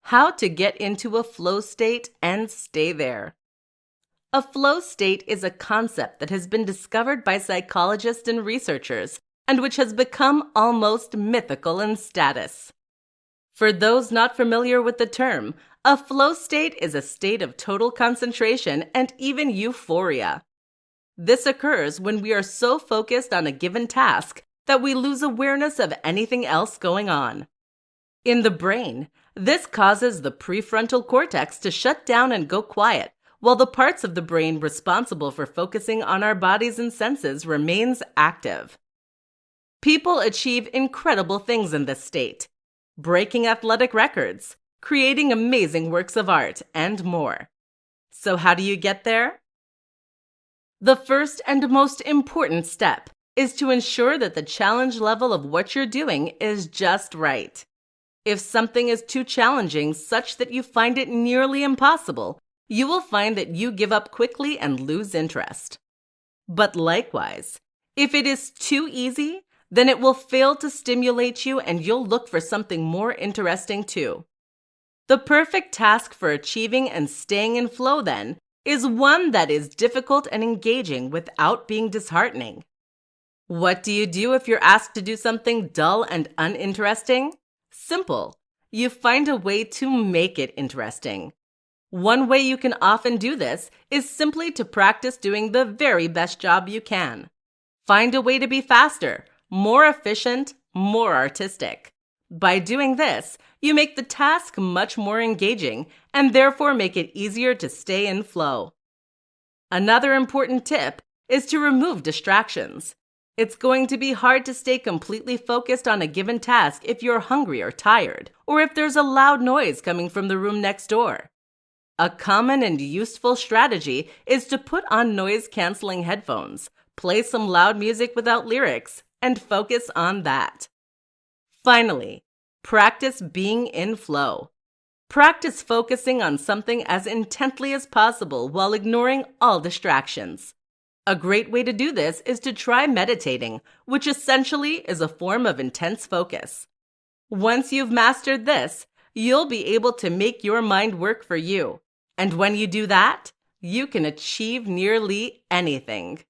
How to get into a flow state and stay there. A flow state is a concept that has been discovered by psychologists and researchers, and which has become almost mythical in status. For those not familiar with the term, a flow state is a state of total concentration and even euphoria. This occurs when we are so focused on a given task that we lose awareness of anything else going on. In the brain, this causes the prefrontal cortex to shut down and go quiet, while the parts of the brain responsible for focusing on our bodies and senses remains active. People achieve incredible things in this state, breaking athletic records, creating amazing works of art, and more. So how do you get there? The first and most important step is to ensure that the challenge level of what you're doing is just right. If something is too challenging such that you find it nearly impossible, you will find that you give up quickly and lose interest. But likewise, if it is too easy, then it will fail to stimulate you and you'll look for something more interesting too. The perfect task for achieving and staying in flow, then, is one that is difficult and engaging without being disheartening. What do you do if you're asked to do something dull and uninteresting? Simple. You find a way to make it interesting. One way you can often do this is simply to practice doing the very best job you can. Find a way to be faster, more efficient, more artistic. By doing this, you make the task much more engaging and therefore make it easier to stay in flow. Another important tip is to remove distractions. It's going to be hard to stay completely focused on a given task if you're hungry or tired, or if there's a loud noise coming from the room next door. A common and useful strategy is to put on noise-canceling headphones, play some loud music without lyrics, and focus on that. Finally, practice being in flow. Practice focusing on something as intently as possible while ignoring all distractions. A great way to do this is to try meditating, which essentially is a form of intense focus. Once you've mastered this, you'll be able to make your mind work for you. And when you do that, you can achieve nearly anything.